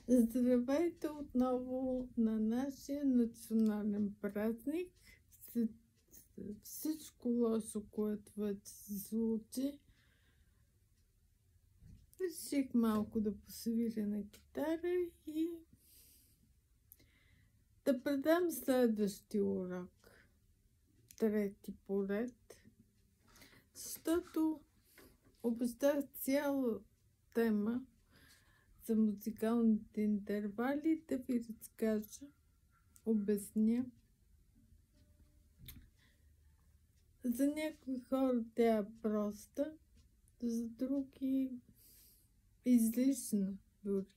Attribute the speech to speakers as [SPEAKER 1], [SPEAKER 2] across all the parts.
[SPEAKER 1] Здравейте отново на нашия национален празник. След всичко лошо, което вече се случи, реших малко да посвиря на китара и да предам следващия урок, трети поред, защото обещах цяла тема за музикалните интервали да ви разкажа, обясня. За някои хора тя е проста, за други излишна дори.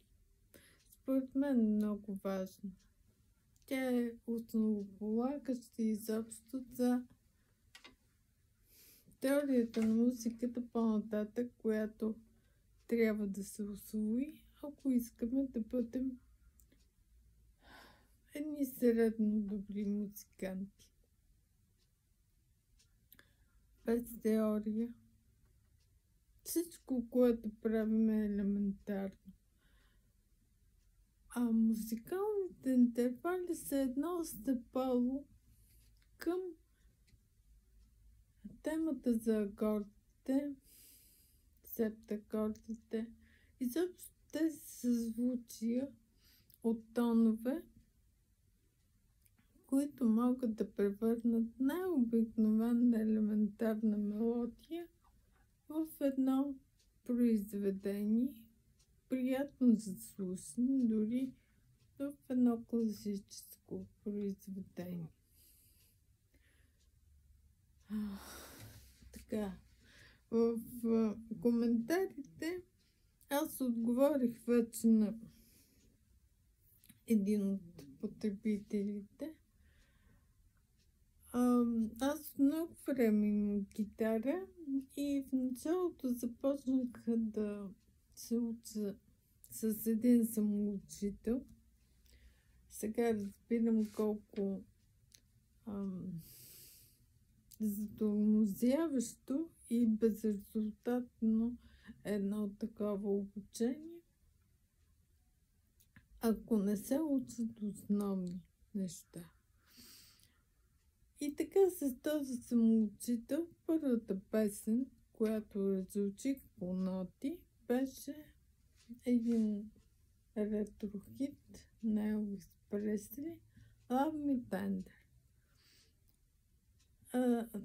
[SPEAKER 1] Според мен е много важна. Тя е основополагаща изобщо за теорията на музиката по-нататък, която трябва да се усвои, ако искаме да бъдем едни средно добри музиканти. Без теория всичко, което правим, е елементарно. А музикалните интервали са едно стъпало към темата за акордите, септакордите. Изобщо тези съзвучия от тонове, които могат да превърнат най-обикновена елементарна мелодия в едно произведение, приятно за слушане, дори в едно класическо произведение. Така, в коментарите аз отговорих вече на един от потребителите. Аз много време имам гитара и в началото започнах да се уча с един самоучител. Сега разбирам колко затормозяващо и безрезултатно едно такова обучение, ако не се учат основни неща. И така с този самоучител, първата песен, която разучих по ноти, беше един ретро-хит на Елвис Пресли, Love Me Tender.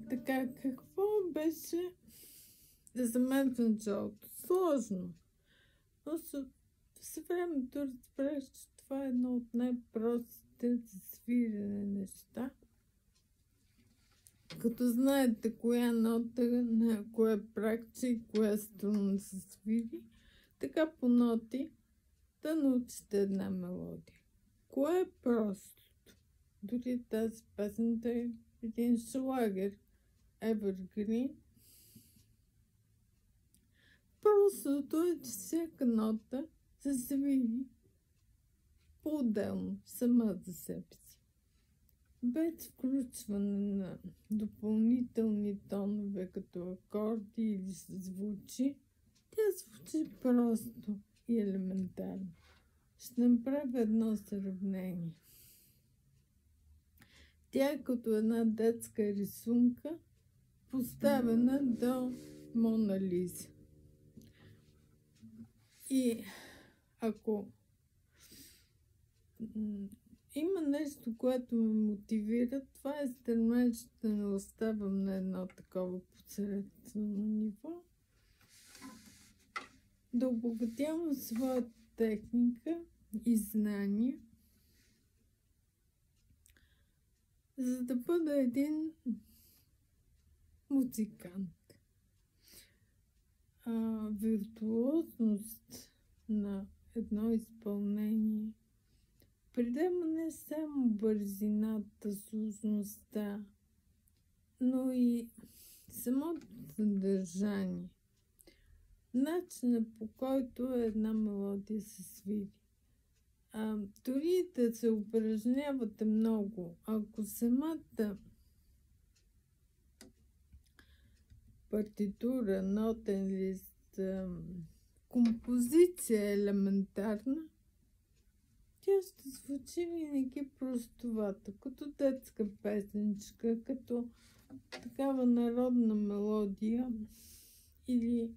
[SPEAKER 1] Така, какво беше за мен в началото? Сложно. Но с времето разбрах, че това е едно от най-простите за свирене неща. Като знаете коя нота, на кое пракче и коя струна се свири, така по ноти да научите една мелодия. Кое е простото? Дори тази песен да е един шлагер, Evergreen. Простото е, че всяка нота се свири по-отделно, сама за себе си. Без включване на допълнителни тонове, като акорди или звучи, тя звучи просто и елементарно. Ще направя едно сравнение. Тя е като една детска рисунка, поставена до Мона Лиза. И ако има нещо, което ме мотивира, това е стремеж да не оставам на едно такова посредствено ниво, да обогатявам своята техника и знания, за да бъда един музикант. Виртуозност на едно изпълнение придема не само бързината, сложността, но и самото съдържание. Начинът, по който една мелодия се свири. Дори да се упражнявате много, ако самата партитура, нотен лист, композиция е елементарна, тя ще звучи винаги простовато, като детска песенчка, като такава народна мелодия или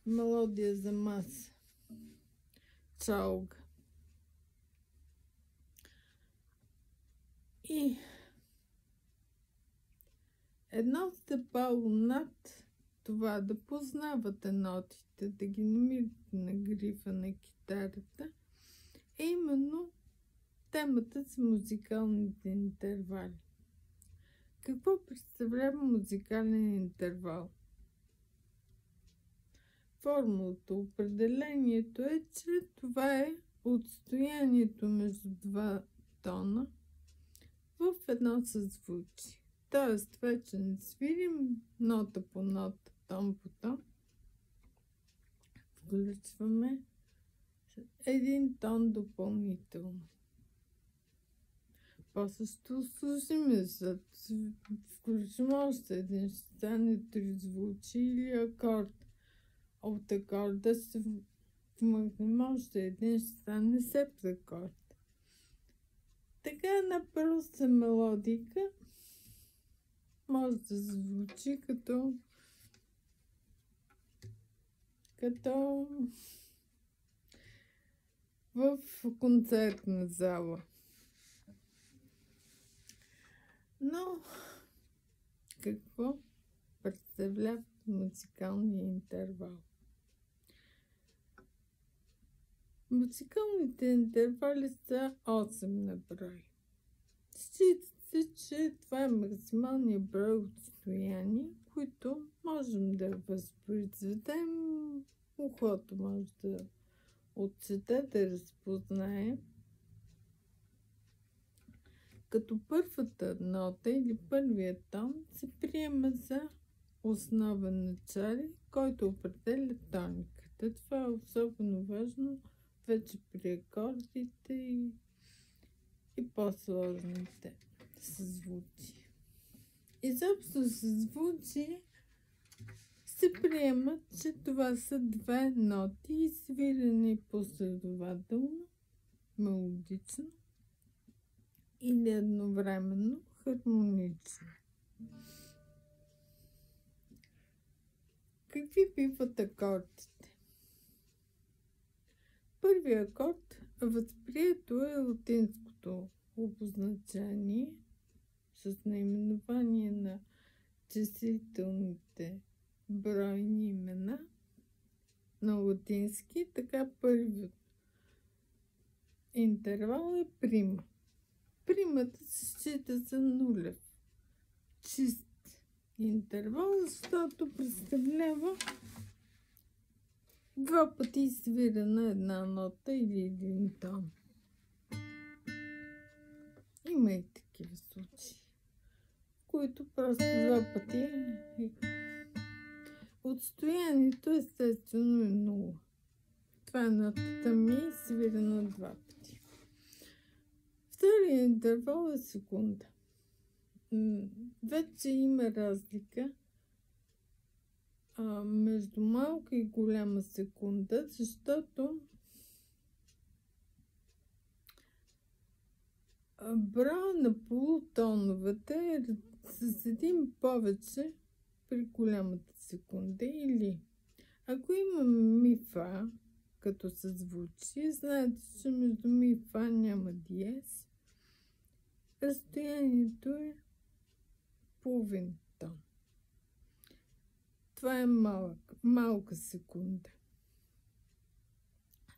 [SPEAKER 1] мелодия за маса. Чалга. И едно стъпало над това да познавате нотите, да ги намирате на грифа на китарата, е именно темата с музикалните интервали. Какво представлява музикален интервал? Формулата, определението е, че това е отстоянието между два тона в едно съзвучие. Тоест, вече не свирим нота по нота, тон по тон. Включваме един тон допълнително. После ще услужим, включим още един, ще стане тризвучие или акорд. От акорда ще вмъкнем още един, ще стане септакорд. Така една проста мелодика може да звучи като в концертна зала. Но какво представлява музикалния интервал? Музикалните интервали са 8 на брой. Счита се, че това е максималният брой отстояния, които можем да възпроизведем. Ухото може да отчете, да разпознае. Като първата нота или първият тон се приема за основен начален, който определя тониката. Това е особено важно вече при акордите и по-сложните съзвучия. Изобщо съзвучие се приема, че това са две ноти, свирени последователно, мелодично или едновременно хармонично. Какви биват акордите? Първият акорд, възприето е латинското обозначение с наименование на числителните бройни имена на латински, така първият интервал е прима. Примата се счита за нулев, чист интервал, защото представлява два пъти свирена една нота или един тон. Има и такива случаи, в които просто два пъти отстоянието естествено е 0. Това е нотата ми, свирена два пъти. Вторият интервал е секунда. Вече има разлика между малка и голяма секунда, защото броя на полутоновете е с един повече при голямата секунда. Или ако има ми-фа като съзвучие, знаете, че между ми-фа няма диез. Разстоянието е половин тон. Това е малка секунда.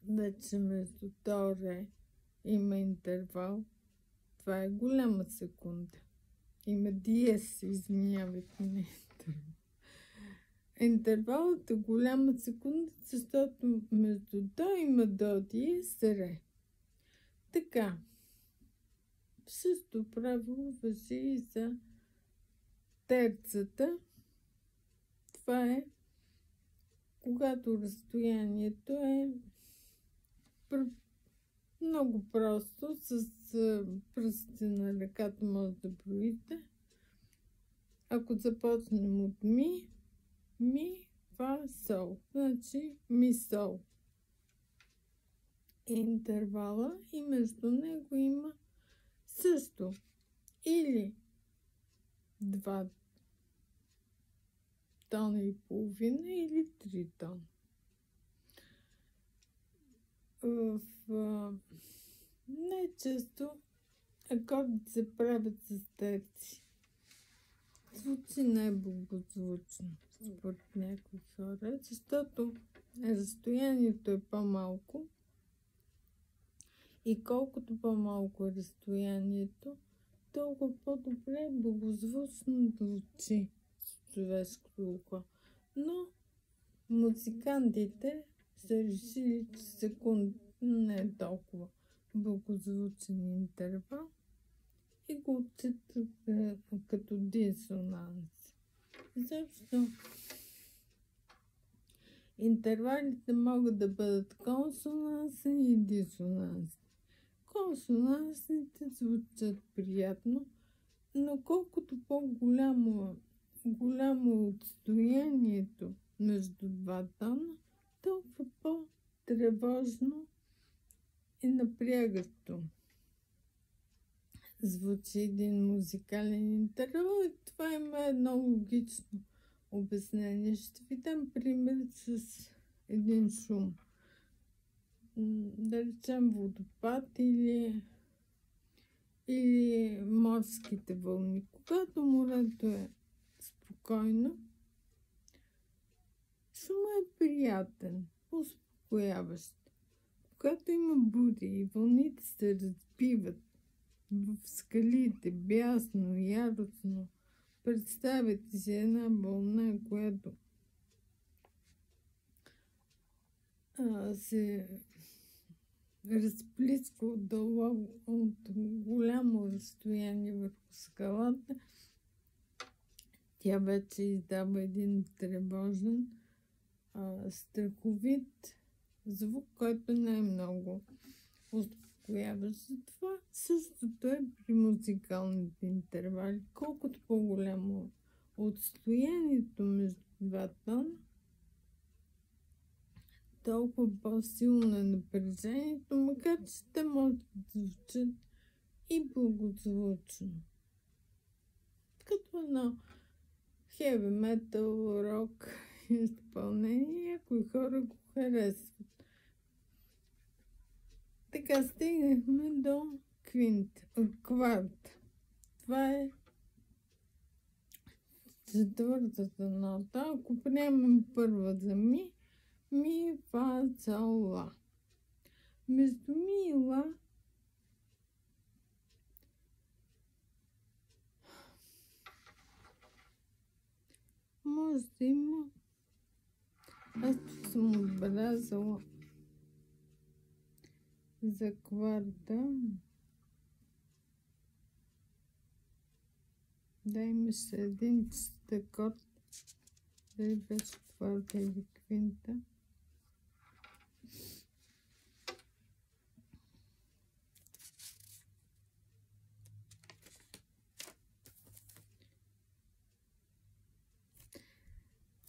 [SPEAKER 1] Вече между до ре има интервал. Това е голяма секунда. Има диез, извинявайте, не интервалът е голяма секунда, защото между до има до диез ре. Така. Също правило важи и за терцата. Това е когато разстоянието е много просто, с пръстите на ръката може да броите. Ако започнем от ми, фа, сол, значи ми, сол. интервала и между него има също или 2 тона и половина или 3 тона. Най-често акордите се правят с терци. Звучи най-благозвучно според някои хора, защото разстоянието е по-малко и колкото по-малко е разстоянието, толкова по-добре благозвучно звучи с човешкото ухо. Но музикантите са решили, че секунд не е толкова благозвучен интервал и го отчитат като дисонанс. Защо? Интервалите могат да бъдат консонансни и дисонансни. Консонансните звучат приятно, но колкото по-голямо отстоянието между 2 тона, толкова по-тревожно и напрягащо звучи един музикален интервал и това има едно логично обяснение. Ще ви дам пример с един шум. Да речем водопад или морските вълни. Когато морето е спокойно, шума е приятен, успокояващ. Когато има бури и вълните се разбиват в скалите, бясно, яростно, представете си една вълна, която се разплиска от голямо разстояние върху скалата. Тя вече издава един тревожен, страховит звук, който не е много успокояващ. Затова същото е при музикалните интервали. Колкото по-голямо отстоянието между 2 тона, толкова по-силно е напрежението, макар че те могат да звучат и благозвучно. Като едно хеви метал, рок изпълнение, някои хора го харесват. Така стигнахме до кварт. Това е четвъртата нота. Ако приемем първа за ми, фа, сол, ла. Между ми и ла може да има, аз съм отбелязала за кварта, да имаше един чист акорд, дали беше кварта или квинта.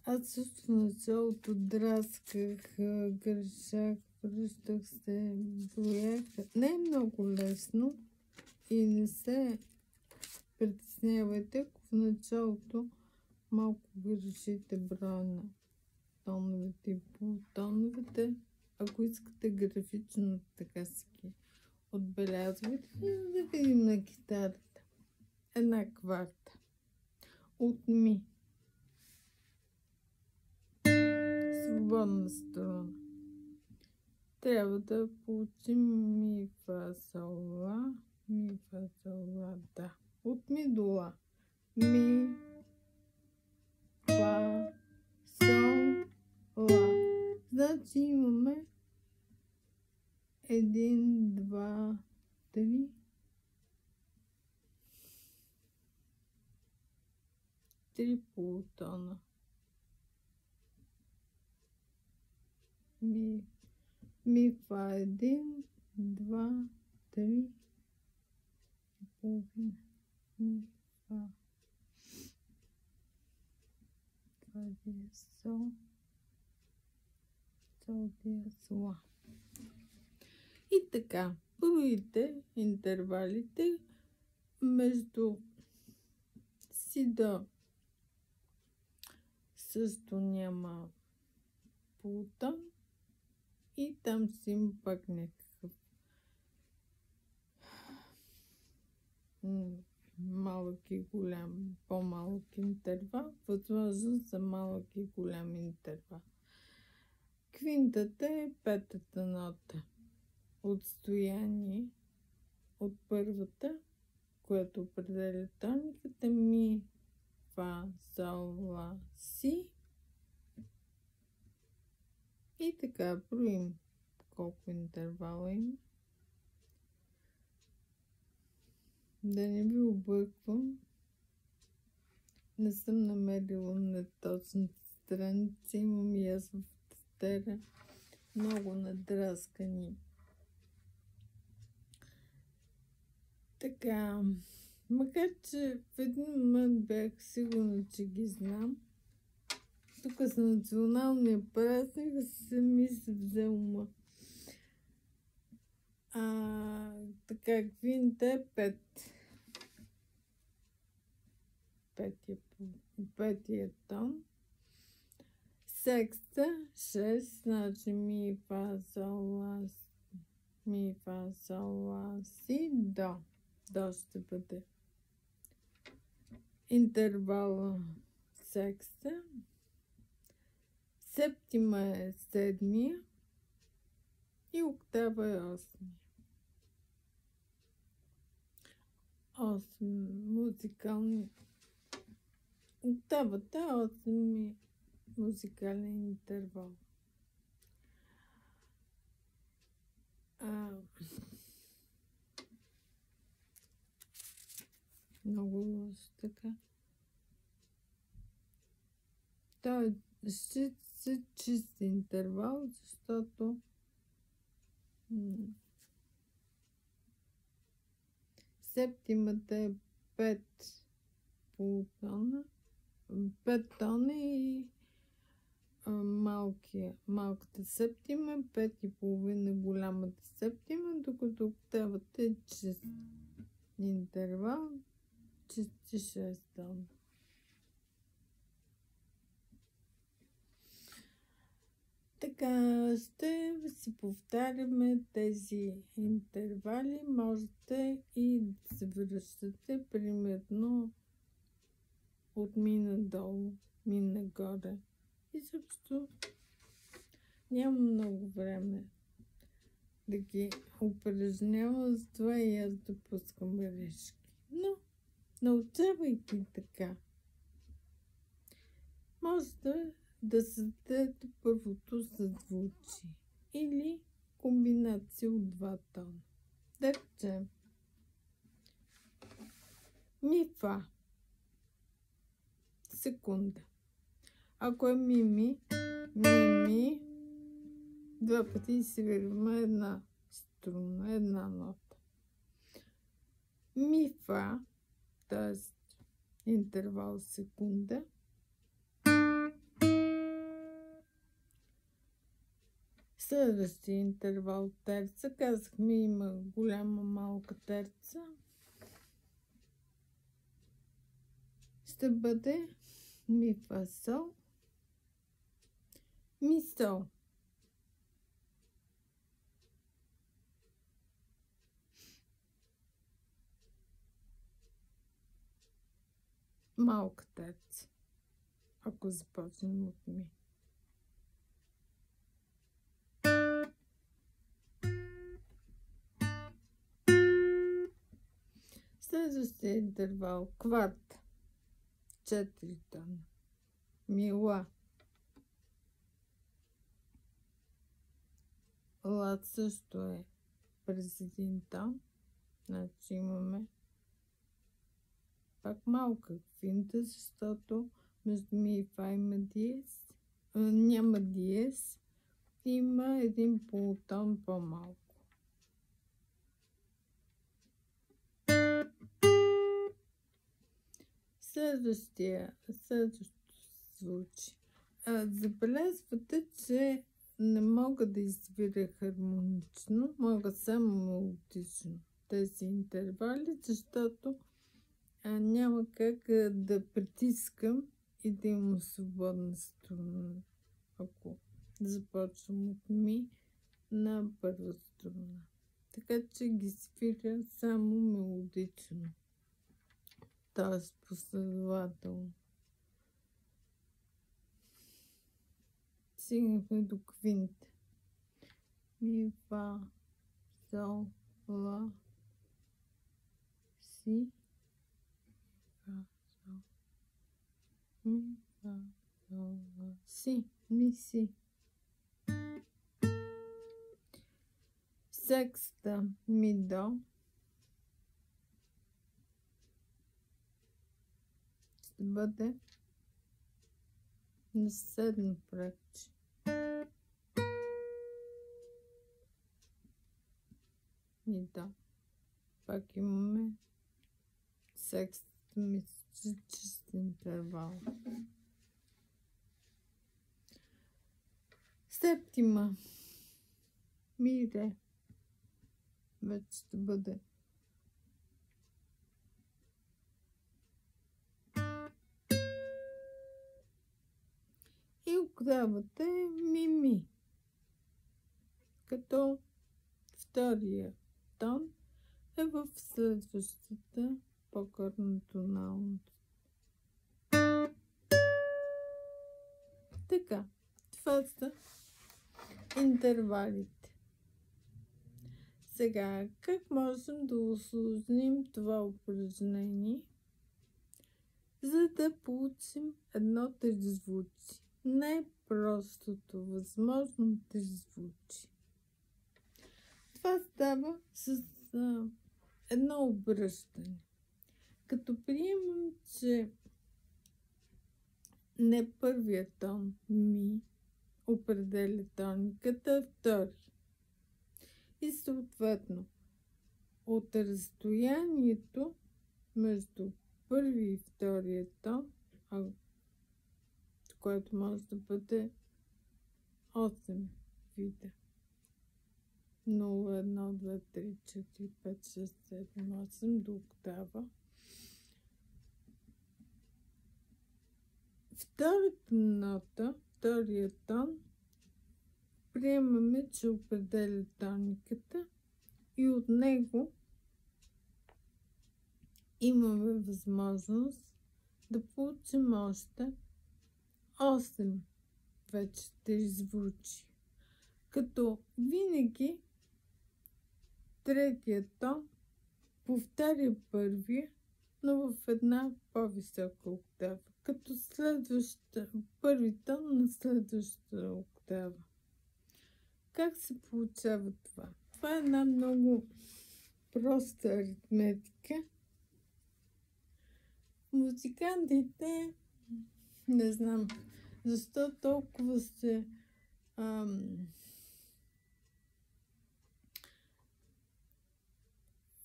[SPEAKER 1] Аз също в началото драсках, грешах, връщах се, броях. Не е много лесно и не се притеснявайте, ако в началото малко грешите броя на тоновете и полутоновете. Ако искате графично, така си ги отбелязвайте. Да видим на китарата. Една кварта от ми. Свободна струна. Трябва да получим ми, фа, сол, ла. Ми, фа, сол, ла, да. От ми до ла. Ми, фа, сол, ла. Значи имаме 1, 2, 3, 3 полутона. Ми, фа, 1, 2, 3 и половина. Ми, фа. Това е сол. Сол, диез, ла. И така, броите интервалите между си до също няма полутон и там си има пак някакъв малък и голям, по-малък интервал, възможно за малък и голям интервал. Квинтата е петата нота. Отстояние от първата, което определя тониката, ми, фа, сол, ла, си. И така броим колко интервала има. Да не ви обърквам. Не съм намерила на точната страница. Имам и аз в тефтера много надраскани. Така, макар че в един момент бях сигурна, че ги знам. Тук с националния празник ми се взе ума. Така, квинта е 5. Петия тон. Секста 6, значи ми, фа, сол, ла, ми, фа, сол, ла, си, до. До ще бъде интервала секста. Септима е 7 и октава е 8. 8 музикални. Октавата е 8 музикален интервал. Много лошо така. Той ще се чист интервал, защото септимата е 5 полутона, 5 тона и малката септима, 5,5 голямата септима, докато октавата е чист интервал, чисти 6 тона. Така, ще си повтаряме тези интервали. Можете и да се връщате примерно от ми надолу, ми нагоре. И също няма много време да ги упражнявам, затова и аз допускам грешки. Но, научавайки така, можете да създадете първото съзвучие или комбинация от два тона. Да речем ми, фа, секунда. Ако е ми, два пъти свирваме една струна, една нота. Ми, фа, т.е. интервал секунда. Следващия интервал терца. Казахме, има голяма, малка терца. Ще бъде ми, фа, сол, ми, сол. Малка терца, ако започнем от ми. Следващия интервал кварт, 4 тона. Ми, ла. Ла също е през един тон. Значи имаме пак малка квинта, защото между ми и фа има диез. Няма диез. Има един полутон по-малко. Следващото звучи. Забелязвате, че не мога да извиря хармонично, мога само мелодично тези интервали, защото няма как да притискам и да имам свободна струна, ако започвам от ми на първа струна. Така че ги свиря само мелодично, т.е. последователно. Стигнахме до квинт. Ми, фа, сол, ла, си, фа, сол, ми, фа, сол, ла, си, ми, си. Секста, ми, до. Ще бъде на седмо кръгче. И да, пак имаме секста ми с чист интервал. Септима, ми, ре. Вече ще бъде и октавата е ми, ми. Като втория тон е в следващата по-горна тоналност. Така, това са интервалите. Сега, как можем да усложним това упражнение, за да получим едно тризвучие? Най-простото възможно тризвучие. Това става с едно обръщане. Като приемам, че не първият тон ми определя тониката, а втори. И съответно от разстоянието между първи и втория тон, което може да бъде 8 вида. 0, 1, 2, 3, 4, 5, 6, 7, 8 до октава. Втората нота, втория тон, приемаме, че определя тониката и от него имаме възможност да получим още 8 вече тризвучия. Като винаги третия тон повтаря първия, но в една по-висока октава, като първи тон на следващата октава. Как се получава това? Това е една много проста аритметика. Музикантите, не знам защо толкова се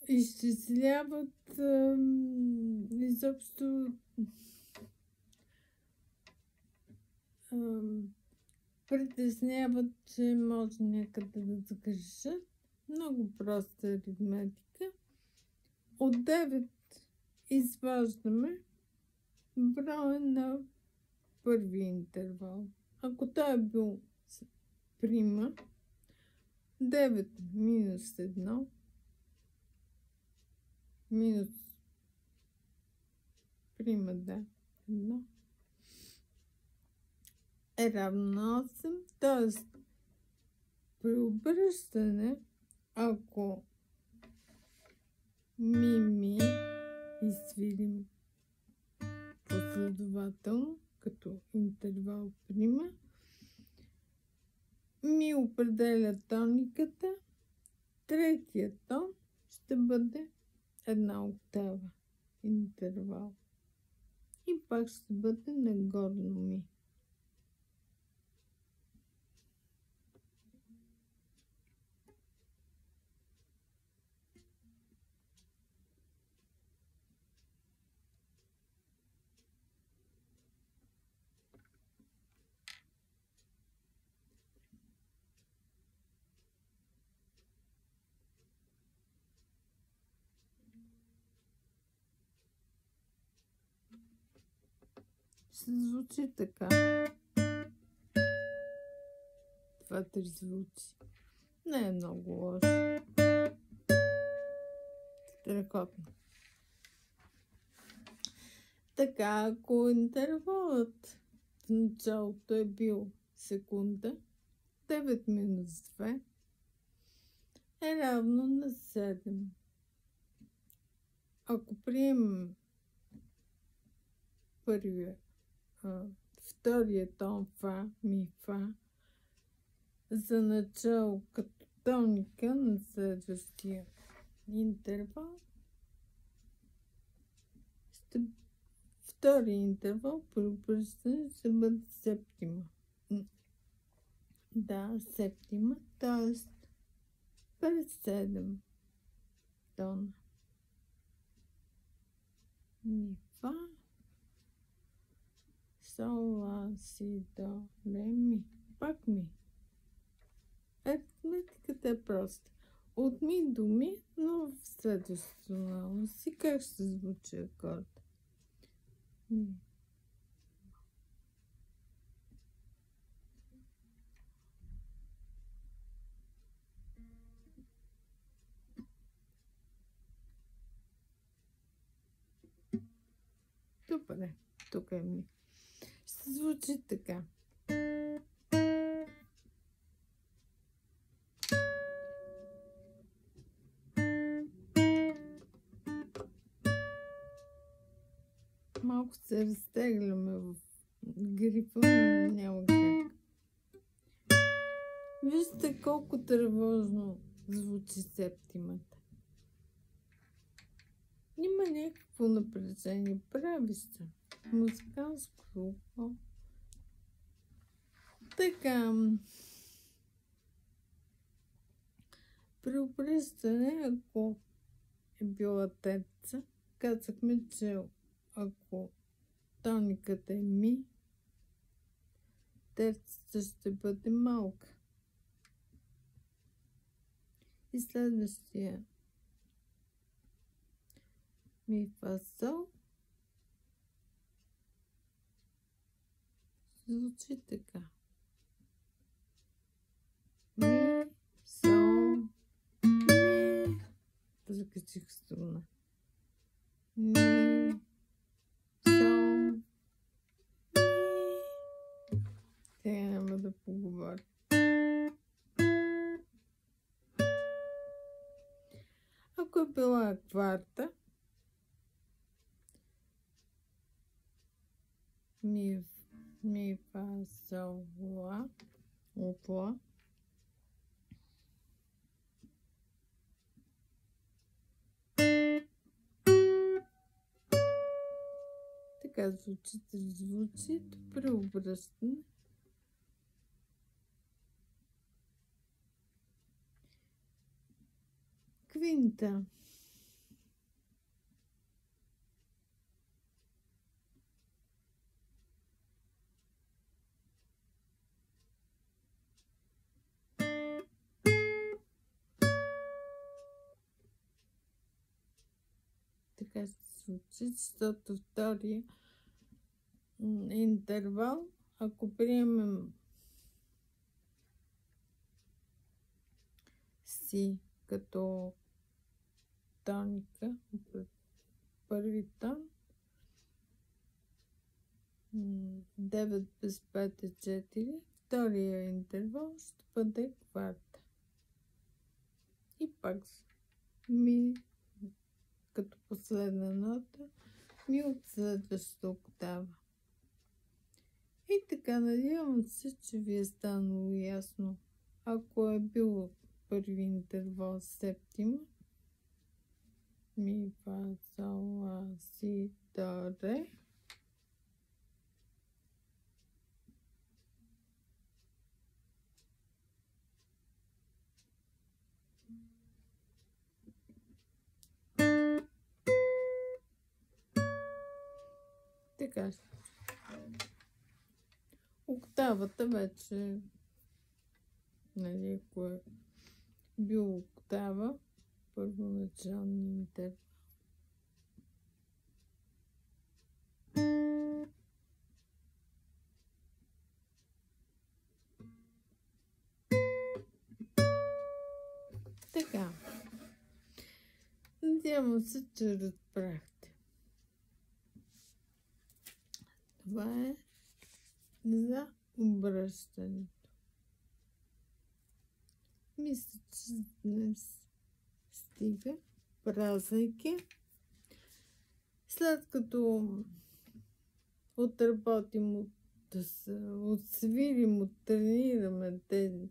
[SPEAKER 1] изчисляват, изобщо притесняват, че може някъде да загрешат. Много проста аритметика. От 9 изваждаме броя на първи интервал. Ако той е бил прима, 9 минус 1 минус прима, да, 1 е равно на 8, т.е. при обръщане, ако ми изсвирим последователно, като интервал прима, ми определя тониката, третия тон ще бъде една октава интервал и пак ще бъде нагорно ми. ще звучи така. Това-три звуци. Не е много лошо. Страхотно. Така, ако интервалът в началото е бил секунда, 9 минус 2 е равно на 7. Ако приемем втория тон фа, ми, фа, за начало като тоника на следващия интервал, втория интервал при обръщане ще бъде септима. Да, септима, т.е. през 7 тона. Ми, фа, сол, ла, си, до, ре, ми. Пак ми. Аритметиката е проста. От ми до ми, но в следващото тонално си как ще звучи акорд? Ми. Добре, тук е ми. Ще звучи така. Малко се разтегляме в грипа, но няма как. Вижте колко тревожно звучи септимата. Има някакво напрежение. Прави се. Музиканско ухо. Така. При обръщане, ако е била терца, казахме, че ако тониката е ми, терцата ще бъде малка. И следващия ми, фа, сол звучи така. Ми, сол, ми. Закачих струна. Ми, сол, ми. Сега няма да поговоря. Ако е била кварта, ми, фа, сол, ла, опла. Така звучи при обръщане. Квинта. Така се случи, защото втория интервал, ако приемем си като тоника, първи тон, 9 без 5 е 4, втория интервал ще бъде кварта. И пак ми като последна нота, ми от следващата октава. И така, надявам се, че ви е станало ясно. Ако е бил първи интервал септима, ми, фа, сол, ла, си, до, ре. Така. Октавата вече, нали, ако е бил октава, първоначалния интервал. Така. Надявам се, че разбрахте. Това е за обръщането. Мисля, че днес стига. Празники. След като отработим, отсвирим, оттренираме тези,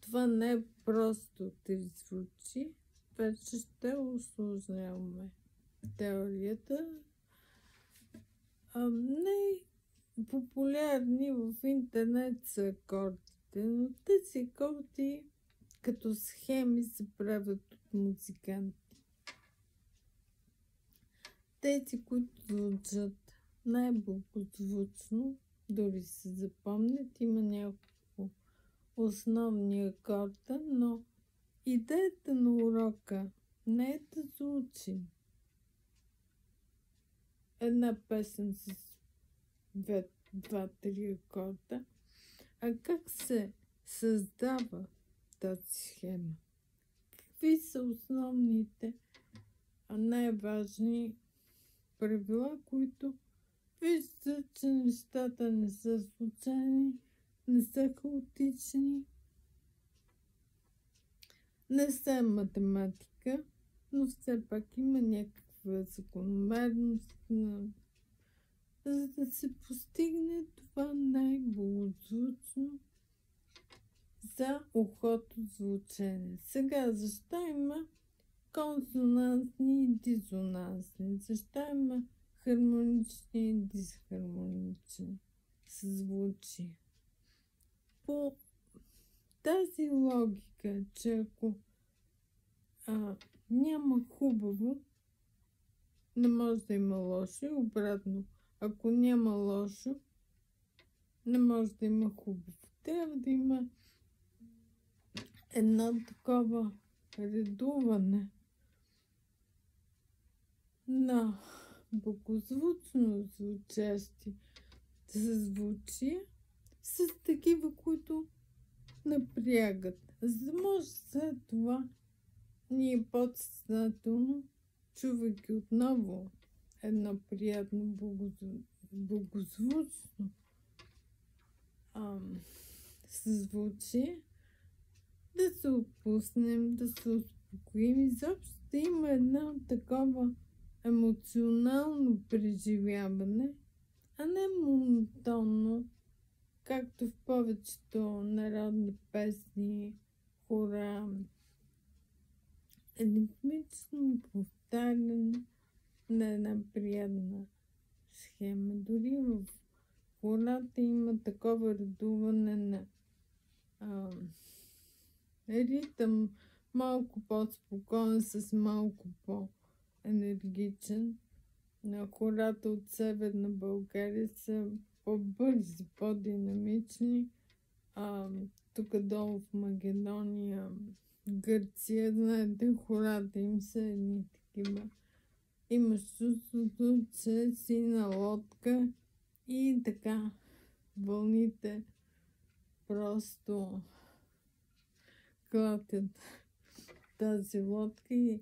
[SPEAKER 1] това не е просто 3 звучи, вече ще усложняваме теорията. Популярни в интернет са акордите, но тези акорди като схеми се правят от музиканти. Тези, които звучат най-благозвучно, дори се запомнят, има няколко основни акорда, но идеята на урока не е да заучим една песен с 2-3 акорда, а как се създава тази схема. Какви са основните, най-важни правила, които виждат, че нещата не са случайни, не са хаотични, не са математика, но все пак има някаква закономерност, за да се постигне това най-благозвучно за ухото звучене. Сега, защо има консонансни и дисонансни? Защо има хармонични и дисхармонични съзвучия? По тази логика, че ако няма хубаво, не може да има лошо, и обратно. Ако няма лошо, не може да има хубаво. Трябва да има едно такова редуване на благозвучно звучащи съзвучия с такива, които напрягат. За да може след това ние подсъзнателно, чувайки отново едно приятно благозвучно съзвучие, да се отпуснем, да се успокоим, изобщо да има едно такова емоционално преживяване, а не монотонно, както в повечето народни песни, хора, ритмично повтаряне на една приятна схема. Дори в хората има такова редуване на ритъм, малко по-спокоен, с малко по-енергичен. На хората от Северна България са по-бързи, по-динамични. Тук долу в Македония, Гърция, знаете, хората им са едни такива. Имаш чувството, че си на лодка и така вълните просто клатят тази лодка и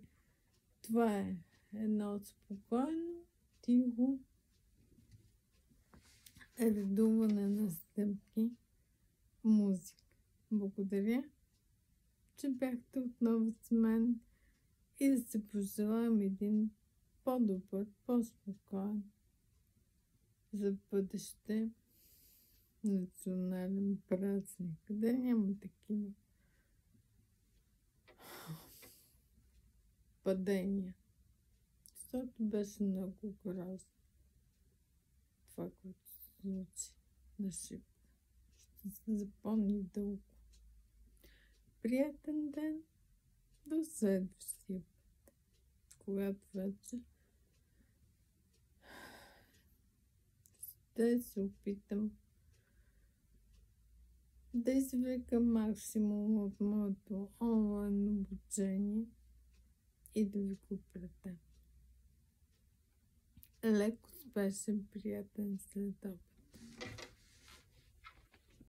[SPEAKER 1] това е едно спокойно, тихо редуване на стъпки, музика. Благодаря, че бяхте отново с мен и да се пожелаем един по-добър, по-спокоен за бъдеще национален празник, да няма такива падения. Защото беше много грозно това, което се случи на Шипка. Ще се запомни дълго. Приятен ден до следващия път, когато вече ще се опитам да извлека максимум от моето онлайн обучение и да ви го предам. Леко, спешен, приятен следобед.